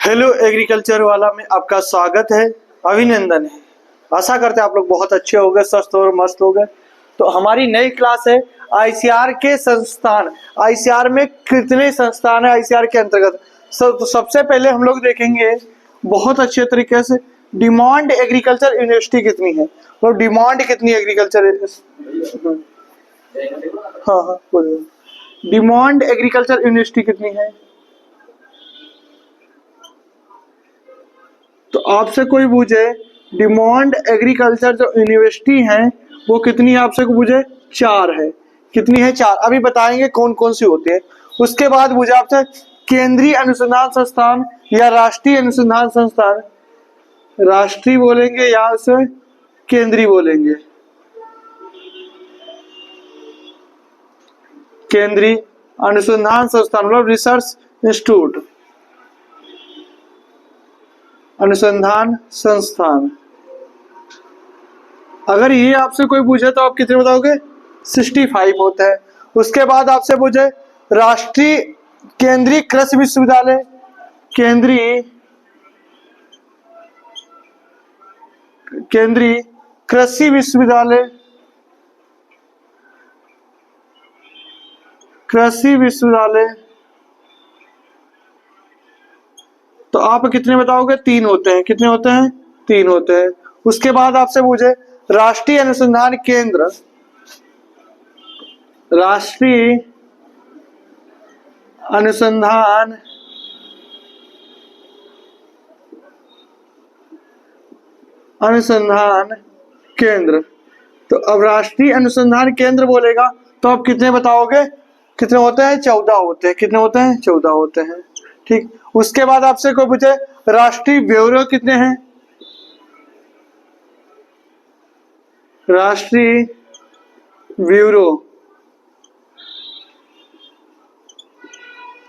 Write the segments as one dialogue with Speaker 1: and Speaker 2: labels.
Speaker 1: Hello agriculture वाला में आपका स्वागत है, अभिनंदन है। आशा करते हैं आप लोग बहुत अच्छे हो गए, स्वस्थ और मस्त हो गए। तो हमारी नई क्लास है आईसीआर के संस्थान। आईसीआर में कितने संस्थान है आईसीआर के अंतर्गत? तो सबसे पहले हम लोग देखेंगे बहुत अच्छे तरीके से डिमांड एग्रीकल्चर यूनिवर्सिटी कितनी है, तो डिमांड कितनी एग्रीकल्चर। हाँ हाँ बोलिए, डिमांड एग्रीकल्चर यूनिवर्सिटी कितनी है? तो आपसे कोई पूछे डिमांड एग्रीकल्चर जो यूनिवर्सिटी है वो कितनी है, आपसे को पूछे 4 है। कितनी है? 4। अभी बताएंगे कौन कौन सी होती है। उसके बाद पूछे आपसे केंद्रीय अनुसंधान संस्थान या राष्ट्रीय अनुसंधान संस्थान। राष्ट्रीय बोलेंगे या उसे केंद्रीय बोलेंगे? केंद्रीय अनुसंधान संस्थान मतलब रिसर्च इंस्टीट्यूट, अनुसंधान संस्थान। अगर ये आपसे कोई पूछे तो आप कितने बताओगे? 65 होता है। उसके बाद आपसे पूछे राष्ट्रीय केंद्रीय कृषि विश्वविद्यालय, केंद्रीय केंद्रीय कृषि विश्वविद्यालय, कृषि विश्वविद्यालय, तो आप कितने बताओगे? 3 होते हैं। कितने होते हैं? 3 होते हैं। उसके बाद आपसे पूछे राष्ट्रीय अनुसंधान केंद्र, राष्ट्रीय अनुसंधान अनुसंधान केंद्र। तो अब राष्ट्रीय अनुसंधान केंद्र बोलेगा तो आप कितने बताओगे? कितने होते हैं? 14 होते हैं। कितने होते हैं? 14 होते हैं। ठीक। उसके बाद आपसे कोई पूछे राष्ट्रीय ब्यूरो कितने हैं? राष्ट्रीय ब्यूरो,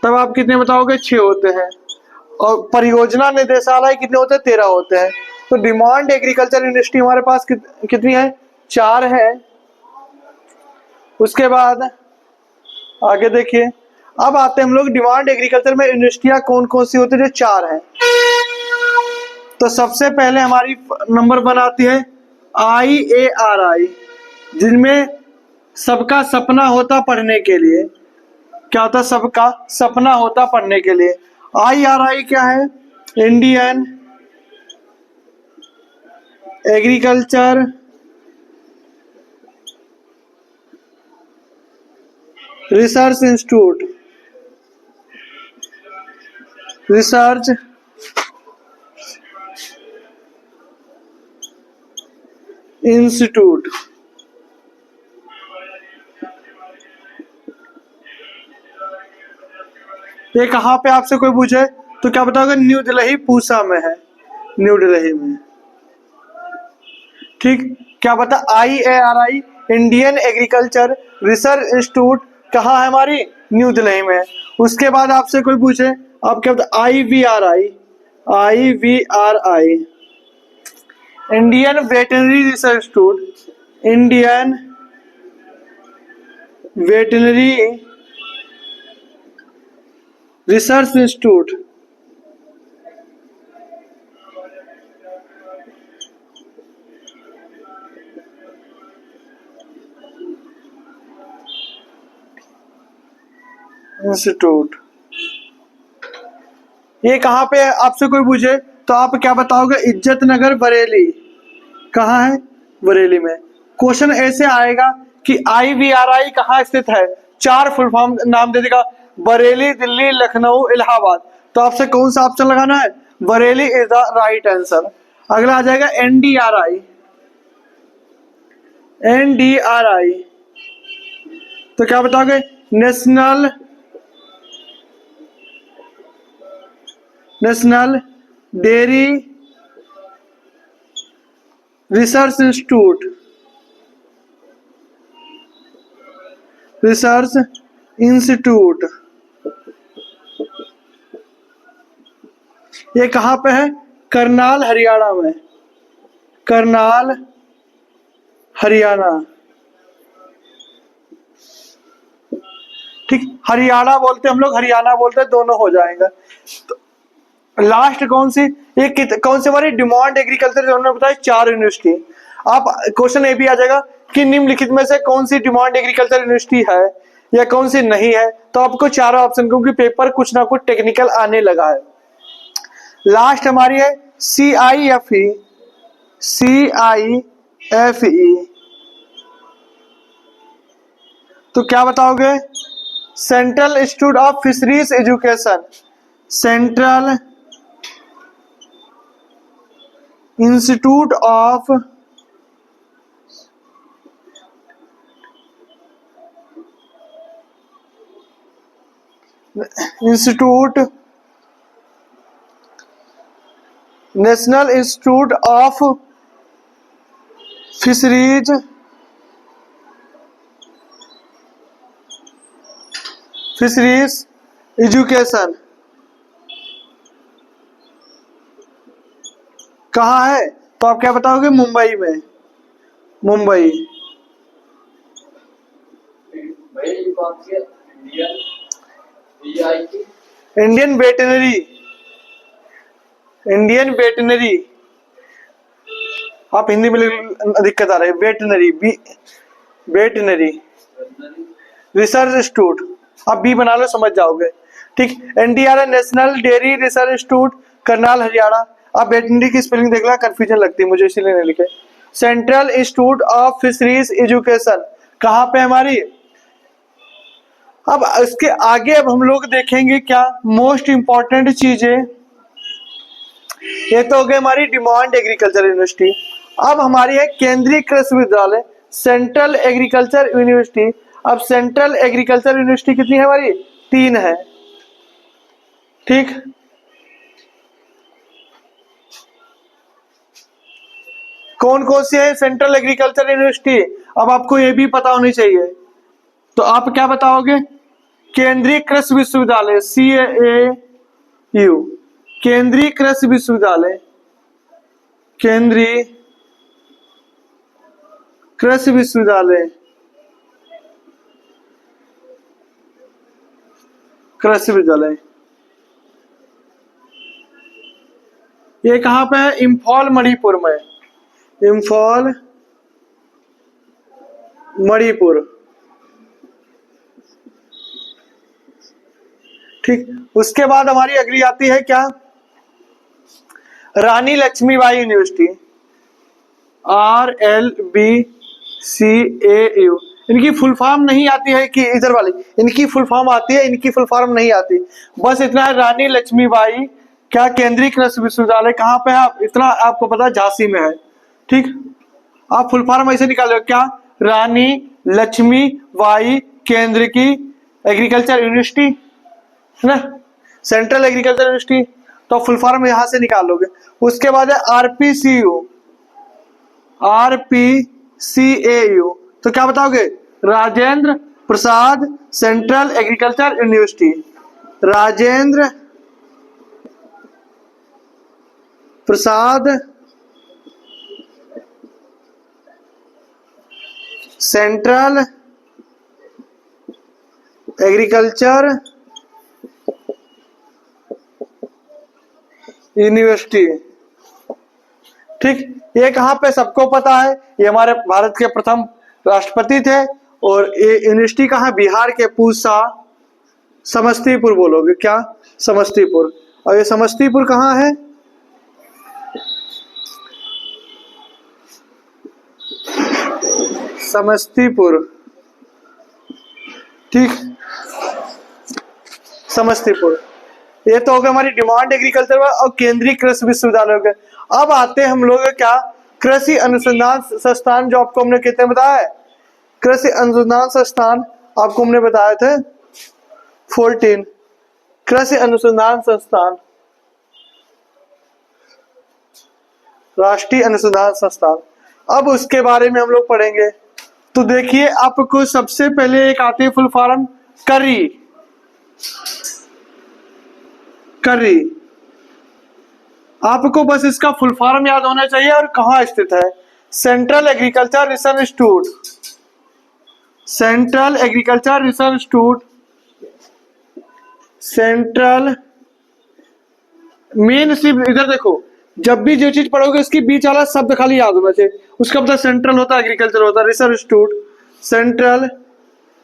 Speaker 1: तब आप कितने बताओगे? 6 होते हैं। और परियोजना निदेशालय कितने होते हैं? 13 होते हैं। तो डिमांड एग्रीकल्चर यूनिवर्सिटी हमारे पास कितनी है? 4 है। उसके बाद आगे देखिए, अब आते हैं हम लोग डिमांड एग्रीकल्चर में यूनिवर्सिटियां कौन कौन सी होती है जो 4 है। तो सबसे पहले हमारी नंबर 1 आती है IARI, जिनमें सबका सपना होता पढ़ने के लिए। क्या होता? सबका सपना होता पढ़ने के लिए। IRI क्या है? Indian agriculture research institute, research institute. ये कहाँ पे आपसे कोई पूछे तो क्या बताओगे? न्यू दिल्ली पूसा में है, न्यू दिल्ली में। ठीक। क्या बता? IARI Indian agriculture research institute कहाँ है? हमारी न्यू दिल्ली में। उसके बाद आपसे कोई पूछे, आप क्या बता? IVRI, IVRI Indian veterinary research institute, Indian veterinary research institute. Institute ये कहाँ पे है? आपसे कोई पूछे तो आप क्या बताओगे? इज्जत नगर बरेली। कहाँ है? बरेली में। क्वेश्चन ऐसे आएगा कि IVRI कहाँ स्थित है, 4 फुल फॉर्म नाम दे देगा, बरेली, दिल्ली, लखनऊ, इलाहाबाद। तो आपसे कौन सा ऑप्शन लगाना है? Bareilly is the right answer. अगला आ जाएगा NDRI, NDRI तो क्या बताओगे? National dairy research institute, research institute. ये कहाँ पे है? करनाल हरियाणा में, करनाल हरियाणा। ठीक। हरियाणा बोलते हम लोग, हरियाणा बोलते दोनों हो जाएगा। तो लास्ट कौन सी, ये कौन सी हमारी डिमांड एग्रीकल्चर जो हमने बताया 4 यूनिवर्सिटी। आप क्वेश्चन ये भी आ जाएगा कि निम्नलिखित में से कौन सी डिमांड एग्रीकल्चर यूनिवर्सिटी है या कौन सी नहीं है, तो आपको चारों ऑप्शन, क्योंकि पेपर कुछ ना कुछ टेक्निकल आने लगा है। लास्ट हमारी है CIFE, CIFE, तो क्या बताओगे? Central institute of fisheries education, central institute of national institute of fisheries education कहाँ है? तो आप क्या बताओगे? मुंबई में, Mumbai. Indian veterinary, Indian veterinary, आप हिंदी में दिक्कत आ रही है, वेटनरी, वेटनरी रिसर्च इंस्टीट्यूट, आप बी बना लो, समझ जाओगे। ठीक, NDR है national dairy research institute, Karnal Haryana. आप वेटनरी की स्पेलिंग देख लो, कंफ्यूजन लगती है मुझे, इसीलिए नहीं लिखे। Central institute of fisheries education कहाँ पे हमारी? अब इसके आगे अब हम लोग देखेंगे क्या मोस्ट इंपॉर्टेंट चीजें। ये तो हो गई हमारी डिमांड एग्रीकल्चर यूनिवर्सिटी। अब हमारी है केंद्रीय कृषि विश्वविद्यालय, सेंट्रल एग्रीकल्चर यूनिवर्सिटी। अब सेंट्रल एग्रीकल्चर यूनिवर्सिटी कितनी है हमारी? 3 है। ठीक, कौन कौन सी है सेंट्रल एग्रीकल्चर यूनिवर्सिटी? अब आपको ये भी पता होनी चाहिए, तो आप क्या बताओगे? केंद्रीय कृषि विश्वविद्यालय, CAU, केंद्रीय कृषि विश्वविद्यालय, केंद्रीय कृषि विश्वविद्यालय, कृषि विद्यालय, ये कहाँ पे है? इम्फाल मणिपुर में, इम्फाल मणिपुर। ठीक, उसके बाद हमारी अगली आती है क्या? रानी लक्ष्मीबाई यूनिवर्सिटी, RLBCAU। इनकी फुल फॉर्म नहीं आती है कि इधर वाली, इनकी फुल फॉर्म आती है, इनकी फुल फॉर्म नहीं आती, बस इतना है रानी लक्ष्मीबाई क्या केंद्रीय कृषि विश्वविद्यालय कहाँ पे है? आप इतना आपको पता है, झांसी में है। ठीक, आप फुल फॉर्म ऐसे निकालो क्या? रानी लक्ष्मीबाई केंद्र की एग्रीकल्चर यूनिवर्सिटी है ना, सेंट्रल एग्रीकल्चर यूनिवर्सिटी, तो फुल फॉर्म यहां से निकालोगे। उसके बाद है RPCAU, तो क्या बताओगे? Rajendra Prasad central agriculture university, Rajendra Prasad central agriculture university. ठीक, ये कहाँ पे? सबको पता है, ये हमारे भारत के प्रथम राष्ट्रपति थे। और ये यूनिवर्सिटी कहाँ? बिहार के पूसा, समस्तीपुर बोलोगे क्या? समस्तीपुर। और ये समस्तीपुर कहाँ है? समस्तीपुर। ठीक, समस्तीपुर। ये तो हो गया हमारी डिमांड एग्रीकल्चर और केंद्रीय कृषि विश्वविद्यालय हो गए। अब आते हैं हम लोग क्या? कृषि अनुसंधान संस्थान, जो आपको हमने कितने बताया है? कृषि अनुसंधान संस्थान आपको हमने बताए थे 14, कृषि अनुसंधान संस्थान, राष्ट्रीय अनुसंधान संस्थान। अब उसके बारे में हम लोग पढ़ेंगे। तो देखिए, आपको सबसे पहले एक आती है फुल फॉर्म, कर्री, कर्री। आपको बस इसका फुल फॉर्म याद होना चाहिए और कहाँ स्थित है। Central agriculture research institute, central agriculture research institute, central main सिर्फ इधर देखो, जब भी जो चीज पढ़ोगे उसकी बीच वाला शब्द खाली याद होना चाहिए। उसका मतलब सेंट्रल होता है, एग्रीकल्चर होता है, research institute, central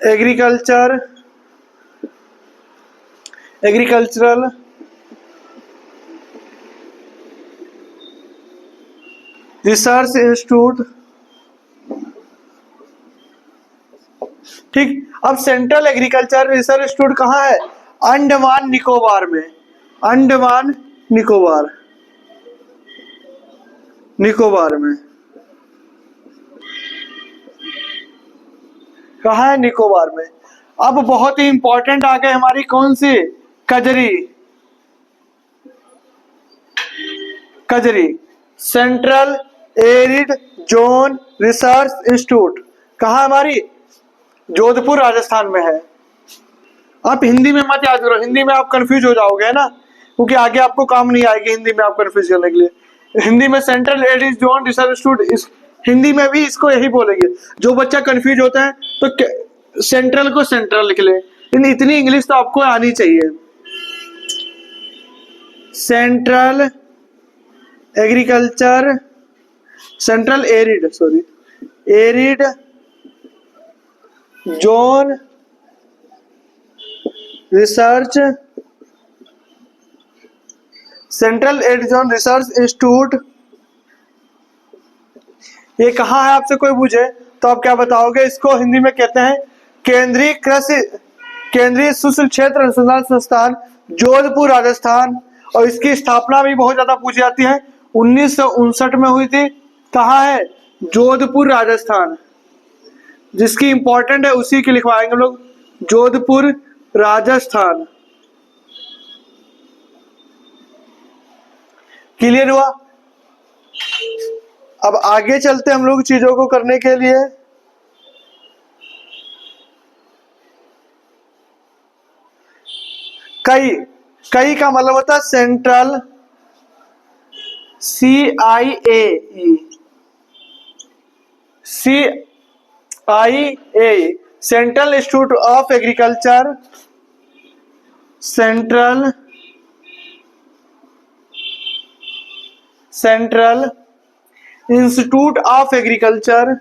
Speaker 1: agriculture, agricultural research institute. ठीक, अब सेंट्रल एग्रीकल्चर रिसर्च इंस्टीट्यूट कहाँ है? अंडमान निकोबार में, अंडमान निकोबार, निकोबार में कहाँ है? निकोबार में। अब बहुत ही इंपॉर्टेंट आ गए हमारी कौन सी? Kajri, Kajri central arid zone research institute कहाँ हमारी? जोधपुर राजस्थान में है। आप हिंदी में मत याद करो, हिंदी में आप कंफ्यूज हो जाओगे ना, क्योंकि आगे आपको काम नहीं आएगी हिंदी में आप कंफ्यूज करने के लिए। हिंदी में central arid zone research institute, Hindi में भी इसको यही बोलेंगे। जो बच्चा कंफ्यूज होता है तो सेंट्रल को सेंट्रल लिख ले, इतनी इंग्लिश तो आपको आनी चाहिए। Central agriculture, central arid, sorry arid zone research, central arid zone research institute, ये कहाँ है? आपसे कोई पूछे तो आप क्या बताओगे? इसको हिंदी में कहते हैं केंद्रीय कृषि, केंद्रीय शुष्क क्षेत्र अनुसंधान संस्थान, जोधपुर राजस्थान। और इसकी स्थापना भी बहुत ज्यादा पूछी जाती है, 1959 में हुई थी। कहाँ है? जोधपुर राजस्थान। जिसकी इंपॉर्टेंट है उसी की लिखवाएंगे हम लोग, जोधपुर राजस्थान। क्लियर हुआ? अब आगे चलते हम लोग चीजों को करने के लिए। कई, कई का मतलब होता है central, CIAE, CIAE central institute of agriculture, central, central institute of agriculture,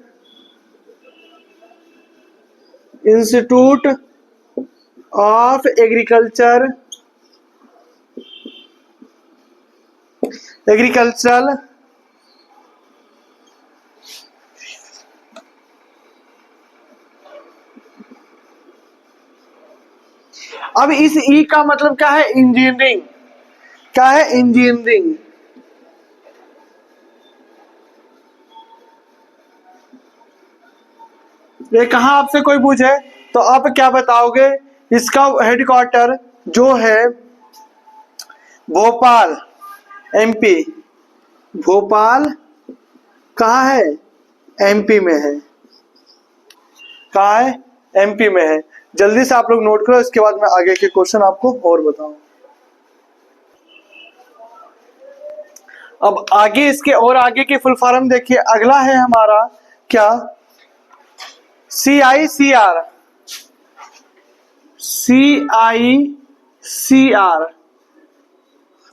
Speaker 1: institute of agriculture, agricultural अब इस ई का मतलब क्या है? इंजीनियरिंग। क्या है? इंजीनियरिंग। ये कहा आपसे कोई पूछे तो आप क्या बताओगे? इसका हेडक्वार्टर जो है भोपाल, MP, भोपाल कहाँ है? MP में है। कहाँ है? MP में है। जल्दी से आप लोग नोट करो, इसके बाद मैं आगे के क्वेश्चन आपको और बताऊं। अब आगे इसके और आगे की फुल फॉर्म देखिए। अगला है हमारा क्या? CICR, CICR।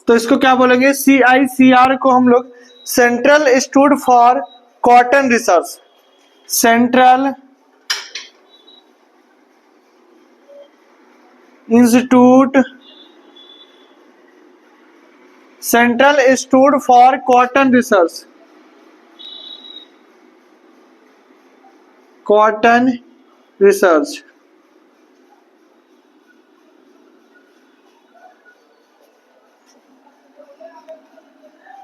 Speaker 1: तो इसको क्या बोलेंगे? CICR को हम लोग central institute for cotton research, central institute, central institute for cotton research, cotton research.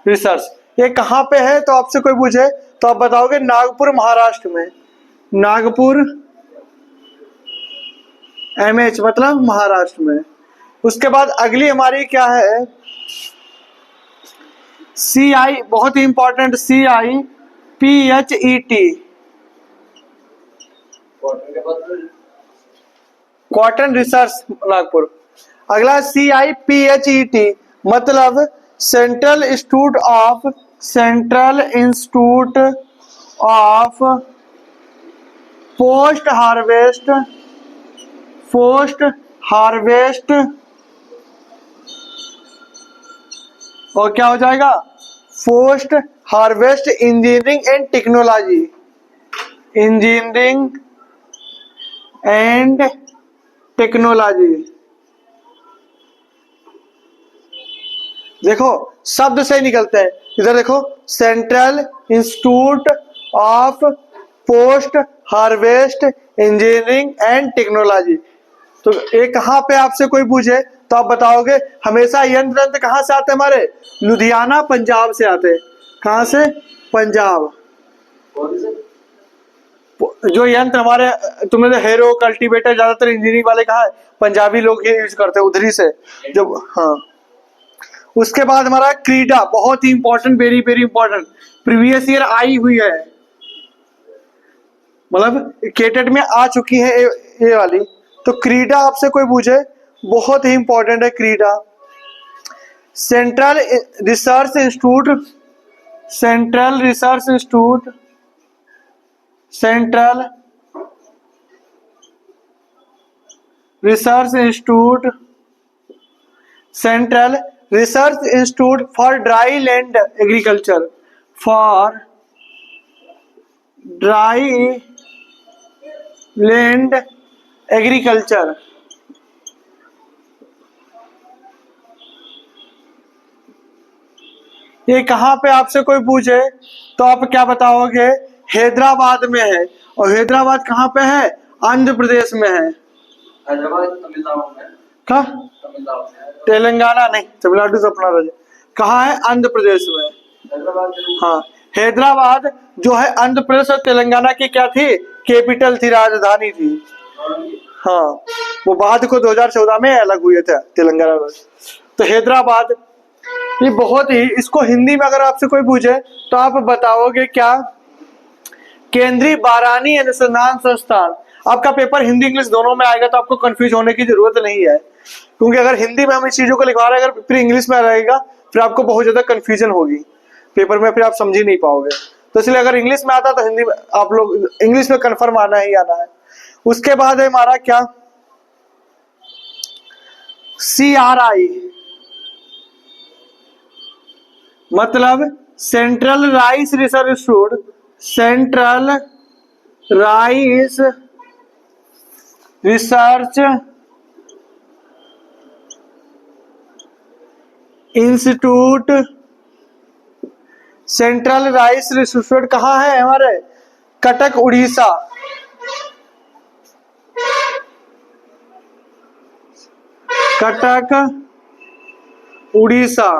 Speaker 1: Research ये कहाँ पे है? तो आपसे कोई पूछे तो आप बताओगे नागपुर महाराष्ट्र में। नागपुर MH मतलब महाराष्ट्र में। उसके बाद अगली हमारी क्या है? CI, बहुत ही important, CIPHET, cotton research Nagpur. अगला CIPHET मतलब central institute of, central institute of post harvest, post harvest और क्या हो जाएगा, post harvest engineering and technology, engineering and technology. देखो शब्द से निकलते हैं, इधर देखो central institute of post harvest engineering and technology. तो ये कहाँ पे आपसे कोई पूछे तो आप बताओगे, हमेशा यंत्र यंत्र कहाँ से आते हैं हमारे, लुधियाना पंजाब से आते हैं। कहाँ से, पंजाब। जो यंत्र हमारे तुमने हेरो कल्टीवेटर ज्यादातर इंजीनियरिंग वाले कहा है, पंजाबी लोग ये यूज करते हैं उधरी से जब। हाँ, उसके बाद हमारा क्रीडा, बहुत ही important, very very important, previous year आई हुई है, मतलब केटेट में आ चुकी है ये वाली। तो क्रीडा आपसे कोई पूछे, बहुत ही इंपॉर्टेंट है क्रीडा। Central research institute, central research institute, central research institute, central research institute for dry land agriculture, for dry land agriculture. ये कहाँ पे आपसे कोई पूछे तो आप क्या बताओगे, हैदराबाद में है। और हैदराबाद कहाँ पे है, आंध्र प्रदेश में है।
Speaker 2: हैदराबाद तमिलनाडु में,
Speaker 1: कहाँ,
Speaker 2: तमिलनाडु में,
Speaker 1: तेलंगाना नहीं, तमिलनाडु से अपना राज्य। कहाँ है, आंध्र प्रदेश में।
Speaker 2: हैदराबाद।
Speaker 1: हाँ, हैदराबाद जो है आंध्र प्रदेश और तेलंगाना की क्या थी, कैपिटल थी, राजधानी थी। हाँ, वो बाद को 2014 में अलग हुए थे तेलंगाना में। तो हैदराबाद, ये बहुत ही, इसको हिंदी में अगर आपसे कोई पूछे तो आप बताओगे क्या, केंद्रीय बारानी अनुसंधान संस्थान। आपका पेपर हिंदी इंग्लिश दोनों में आएगा तो आपको कंफ्यूज होने की जरूरत नहीं है, क्योंकि अगर हिंदी में हम इस चीजों को लिखवा रहे हैं, अगर फिर इंग्लिश में रहेगा फिर आपको बहुत ज्यादा कंफ्यूजन होगी पेपर में, फिर आप समझ ही नहीं पाओगे। तो इसलिए अगर इंग्लिश में आता तो हिंदी में आप लोग इंग्लिश में कन्फर्म आना ही आना है। उसके बाद है हमारा क्या, CRI, मतलब central rice research institute, central rice research institute, central rice research institute कहाँ है हमारे, कटक उड़ीसा। कटक उड़ीसा।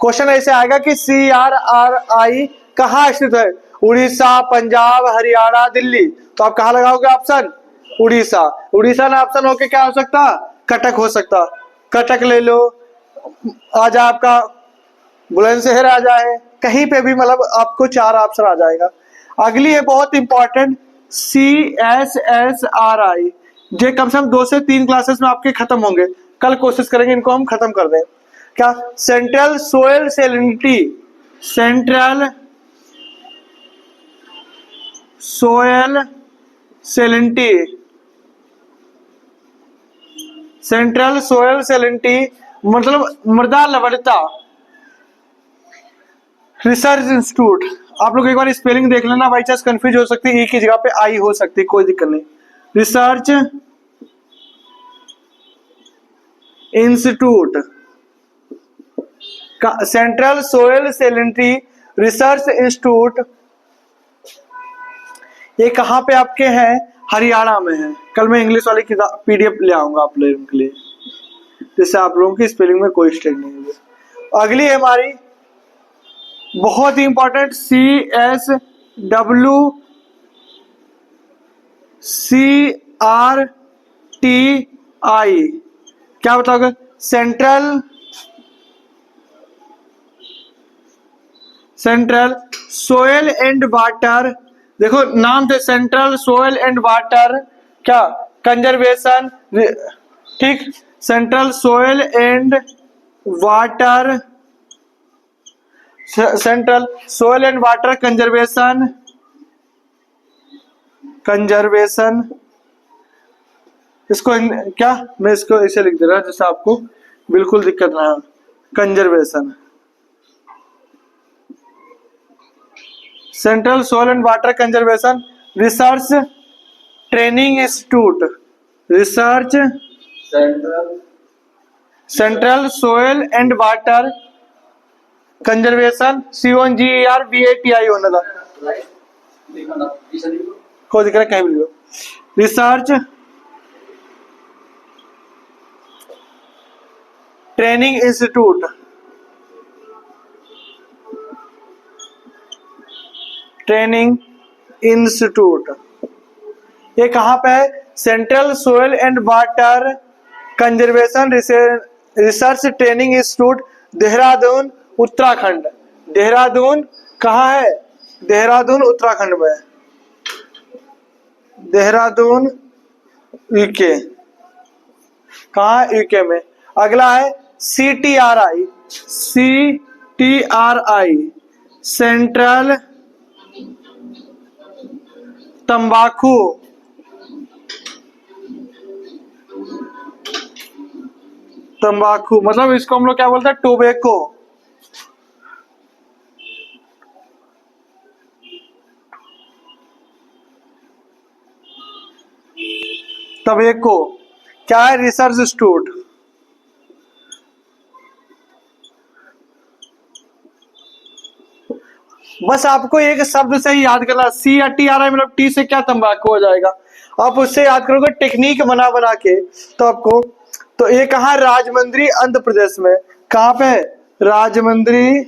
Speaker 1: क्वेश्चन ऐसे आएगा कि CRI कहाँ स्थित है, उड़ीसा, पंजाब, हरियाणा, दिल्ली। तो आप कहाँ लगाओगे ऑप्शन, उड़ीसा। उड़ीसा ना ऑप्शन होके क्या हो सकता, कटक हो सकता। कटक ले लो, आ जाए आपका बुलंदशहर आ जाए, कहीं पे भी, मतलब आपको 4 ऑप्शन आ जाएगा। अगली है बहुत इंपॉर्टेंट, CSSRI। ये कम से कम 2 से 3 क्लासेस में आपके खत्म होंगे, कल कोशिश करेंगे इनको हम खत्म कर दें। क्या, central soil salinity, central soil salinity, central soil salinity मतलब मृदा लवणता रिसर्च इंस्टीट्यूट। आप लोग एक बार स्पेलिंग देख लेना, बाई चांस कंफ्यूज हो सकती है, एक ही जगह पे आई हो सकती है, कोई दिक्कत नहीं। Research institute, central soil salinity research institute, ये कहाँ पे आपके हैं, हरियाणा में है। कल मैं इंग्लिश वाली किताब PDF ले आऊंगा आप लोगों के लिए, जिससे आप लोगों की स्पेलिंग में कोई स्टेक नहीं होगी। अगली है हमारी बहुत ही इंपॉर्टेंट, CSWCRTI, क्या बताओगे, सेंट्रल सोयल एंड वाटर। देखो नाम थे, सेंट्रल सोयल एंड वाटर क्या, कंजर्वेशन, ठीक, central soil and water, central soil and water conservation, conservation. इसको क्या, मैं इसको ऐसे लिख दे रहा जैसे आपको बिल्कुल दिक्कत ना हो। Conservation, central soil and water conservation research training institute, research
Speaker 2: central
Speaker 1: central soil and water conservation CONGERVATI होना था,
Speaker 2: राइट लिखा ना पीछे लिखो।
Speaker 1: कोई दिक्कत कहीं भी लिखो। Research training institute, training institute, ये कहाँ पे है? Central soil and water conservation research training institute, Dehradun Uttarakhand. Dehradun कहाँ है? देहरादून उत्तराखंड में है। देहरादून यूके, कहाँ है? यूके में। अगला है CTRI, CTRI सेंट्रल तंबाकू मतलब इसको हम लोग क्या बोलते हैं? टोबैको। टोबैको क्या है? Research institute. बस आपको एक शब्द से ही याद करना, CTRI मतलब टी से क्या? तंबाकू हो जाएगा। आप उससे याद करोगे टेक्निक बना बना के तो आपको। तो ये कहाँ? राजमंद्री आंध्र प्रदेश में। कहाँ पे है? राजमंद्री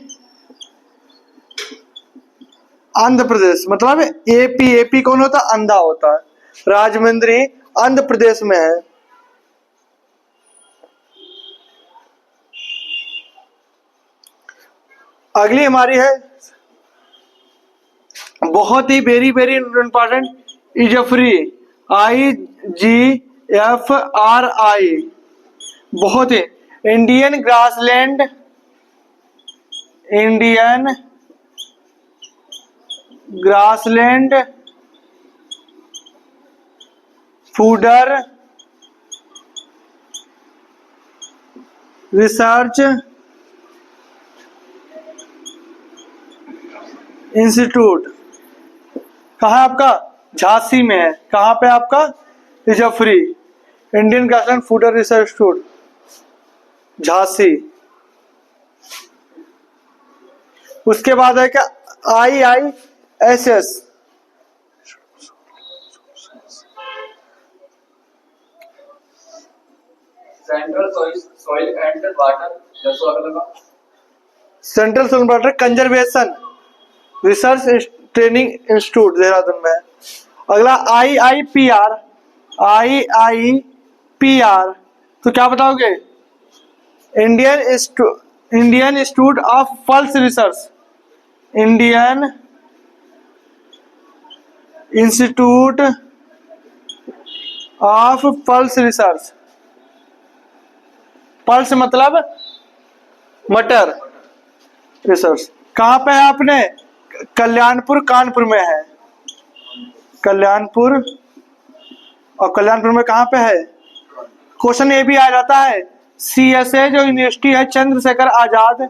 Speaker 1: आंध्र प्रदेश, मतलब एपी कौन होता है? अंधा होता है। राजमंद्री आंध्र प्रदेश में है। अगली हमारी है बहुत ही वेरी वेरी इंपॉर्टेंट, इजफ्री, IGFRI, बहुत ही Indian grassland, Indian grassland fodder research institute. कहाँ है आपका? झांसी में है। कहाँ पे आपका? इजफ्री, Indian grassland fodder research institute, Jhansi. उसके बाद है क्या? IISS,
Speaker 2: central soil and water जैसा अगला
Speaker 1: central soil water conservation research training institute Dehradun में। अगला IIPR, IIPR तो क्या बताओगे? Indian institute of pulse research, Indian institute of pulse research. Pulse मतलब मटर रिसर्च। कहाँ पे है आपने? कल्याणपुर कानपुर में है। कल्याणपुर, और कल्याणपुर में कहाँ पे है? क्वेश्चन ये भी आ जाता है, CSA जो यूनिवर्सिटी है चंद्रशेखर आजाद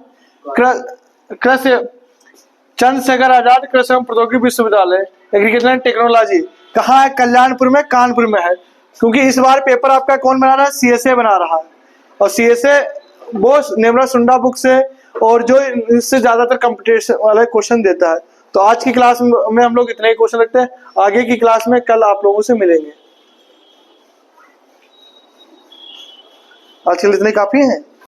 Speaker 1: कृषि एवं प्रौद्योगिकी विश्वविद्यालय एग्रीकल्चर एंड टेक्नोलॉजी, कहाँ है? कल्याणपुर में कानपुर में है। क्योंकि इस बार पेपर आपका कौन बना रहा है? CSA बना रहा है। और CSA वो निर्मला सुंडा बुक से और जो इससे ज्यादातर कंपटीशन वाले क्वेश्चन देता है। तो आज की क्लास में हम लोग इतने ही क्वेश्चन रखते हैं। आगे की क्लास में कल आप लोगों से मिलेंगे। आज के लिए इतने काफी हैं।